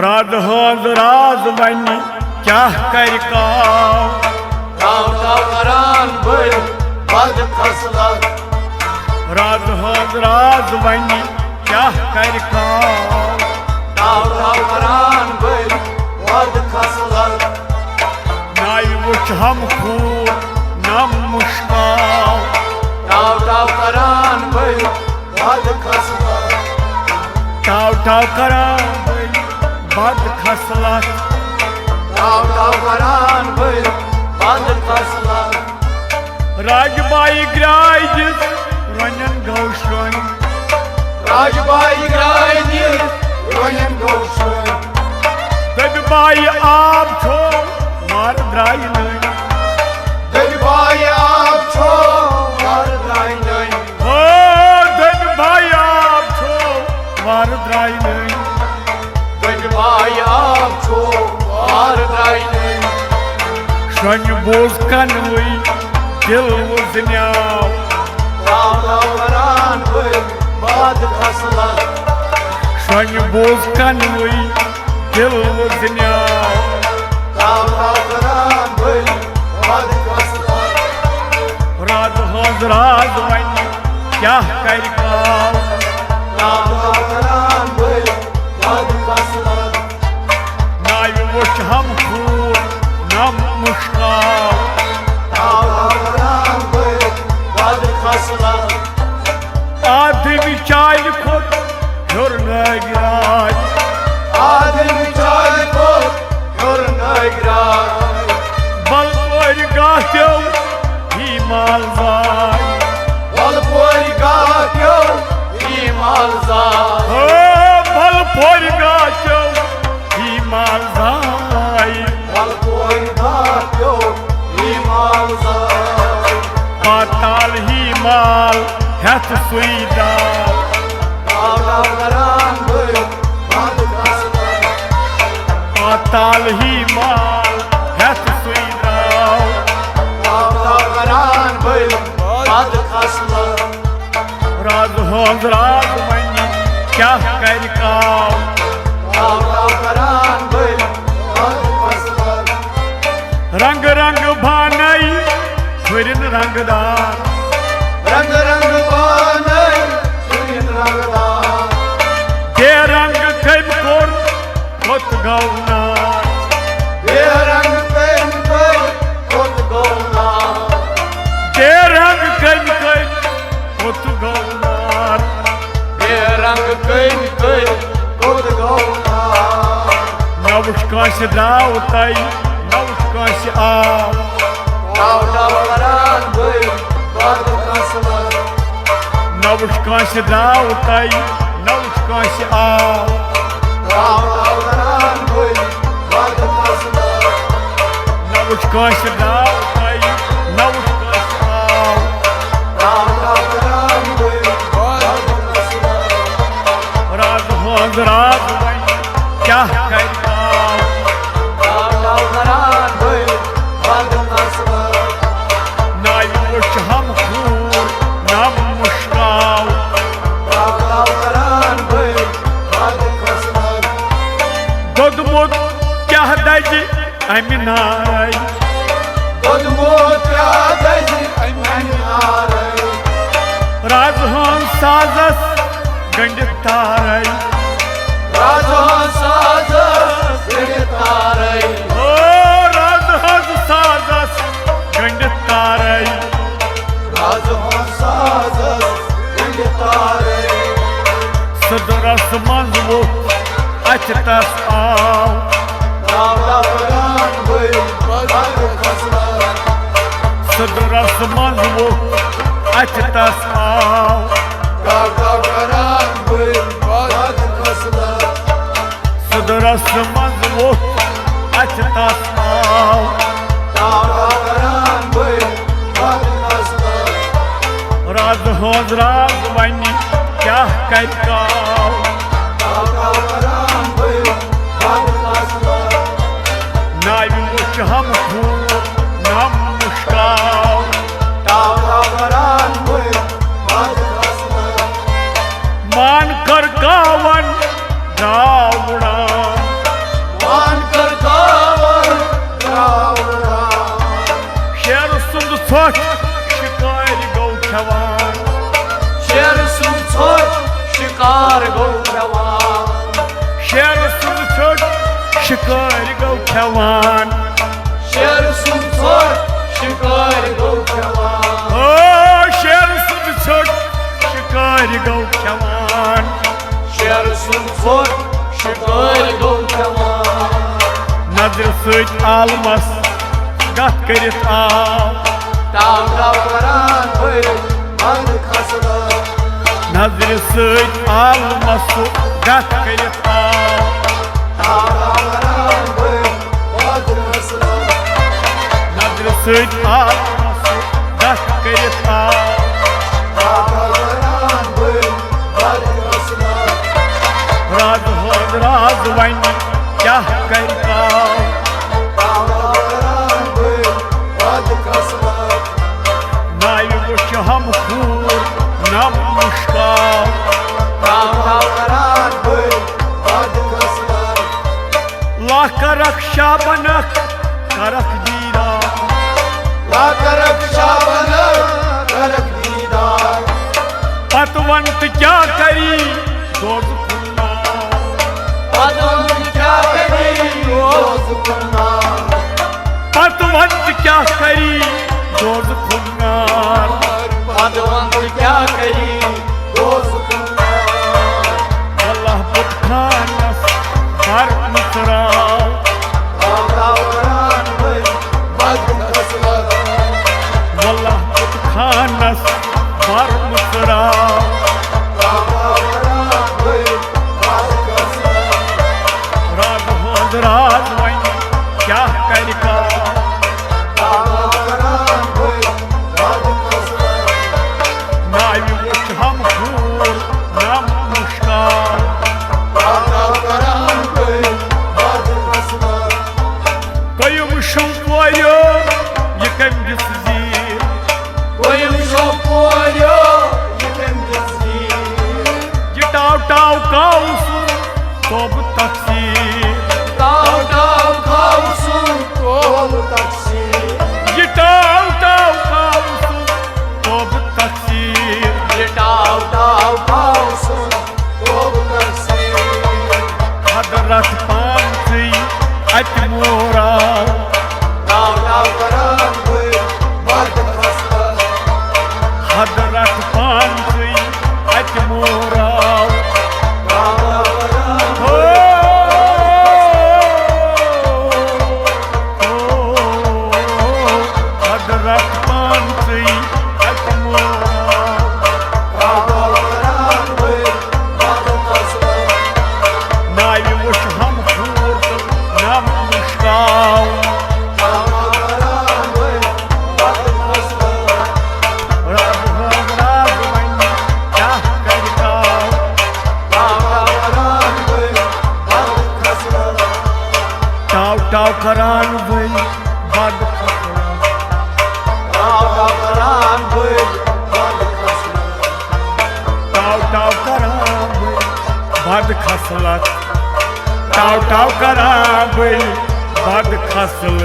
राज हज राज वन क्या कर ताव करान बल बद खसलत राज हज राज वन क्या कर ताव करान बल बद खसलत नाई वुच हम खून नम मुश्काल ताव करान बल बद खसलत टाव करान बल बद खसलत ताव करान बल बद खसलत राजबाई ग्राज रंजन गौशन राजबाई ग्राज रंजन गौशन दबबाई आब छो मार द्राई नहीं दबबाई आब छो मार द्राई नहीं ओ दबबाई आब छो मार द्राई नहीं दबबाई आब छो मार द्राई नहीं शन बोझ कनवई दिल वजन्याव ताव करान बल बद खसलत शन बोझ कनवई दिल वजन्याव ताव करान बल बद खसलत राज हज राज वन क्या कर ताव करान बल बद खसलत नाय वुच हम खून नम मुश्काल ताव करान बल बद खसलत आदमी चाय खोट हर नगराज आदमी चाय को हर नगराज बल और गात्यो ही मालजाय बल पोर गात्यो ही मालजाय ओ बल और गात्यो ही मालजाय बल पोर गात्यो ही मालजाय पाताल ही माल हेत सुईदाल ताव करान बल बद खसलत पाताल ही माल हेत सुईदाल ताव करान बल बद खसलत राज हज राज वन क्या कर ताव करान बल बद खसलत रंग रंग भानई फुरिन रंगदार रंग रंग बानई सुनिन रंगदार दे रंग कम कोर खुद गौनार ये रंग पेन पर खुद गौना दे रंग कम खुद गौनार ये रंग पेन पर खुद गौना नवुश कांस दाव तई नवुश कांस आव ताव करान बल बद खसलत नवुश कांस दाव तई नवुश कांस आव ताव करान बल बद खसलत नवुश कांस दाव तई नवुश कांस आव ताव करान बल बद खसलत राज हज राज वन क्या कर ताव करान बल बद खसलत नाई वुच हम खून नम मुश्काल ताव करान बल बद खसलत दोदमुत क्या दज अमि नाई खुद मोत्या दज अमन नारई राज हज साजस गंडित तारई राजहां साज गिरतारई ओ राज हज साजस गंडित तारई राजहां साज गिरतारई सदरस मंज वो अचतस आव ताव करान बल बद खसलत सदरस मंज वो अचतस आव ताव करान बल बद खसलत सदरस मंज वो अचतस आव ताव करान बल बद खसलत राज हज राज वन क्या कर ताव करान बल बद खसलत नाई वुच हम खून नम मुश्काल ताव करान बल बद खसलत मान कर कावन रावणा शिकार गो जवान शेर सुन छोट शिकार गो खवान शेर सुन छोट शिकार गो जवान ओ शेर सुन छोट शिकार गो खवान शेर सुन छोट शिकार गो जवान नजर सत आलमस गत करित आव ताव ताव करान भर बंद खसला नजर सत आलमस गत करित आव ताव ताव करान भर बंद खसला नजर सत आलमस गत करित आव ताव ताव करान भर बंद खसला राज होद राज वन क्या करता ताव ताव करान भर बंद खसला नाय वुच हम खूर नम मुश्काल ताव ताव करान भर बंद खसला ला करक शाबनक करक दीरा ला करक शाबन करक दीदार पतवंत क्या करी दोज खुन्ना पदम क्या करी रोज कुन्ना पतवंत क्या करी दोज खुन्नार पदवंत क्या करी रोज कुन्ना अल्लाह बुत खानस हर मुसराव ताव ताव करान भर बंद खसला अल्लाह बुत खानस हर मुसराव ताव ताव करान भर बंद खसला राज होद राज वन क्या करका ताव ताव करान भर बंद खसला नाय वुच हम खूर नम मुश्काल ताव ताव करान भर बंद खसला कयुम शंकोयो ये कम जिस जीर कोई शो पोयो यकम जस्ती जिटाव टाव काउसु तोब तकसीर ताव ताव खाउसु कोल तक्सी जिटाव टाव काउसु तोब तकसीर ताव ताव खाउसु कोल तक्सी हदरत पांसी अतमोरा ताव ताव करान भर बंद खसला हदरत पांसी अतमोरा ताव ताव करान हो हदरत पांसी अतमोरा ताव ताव करान भर बंद खसला नाय वुच हम खूर नम मुश्काल ताव ताव करान भर बंद खसला राज होद राज वन क्या करता ताव ताव करान भर बंद खसला टाव टाव करान वल बद खसला ताव ताव करान भर बंद खसला टाव टाव करान वल बद खसलत टाव टाव करान वल बद खसल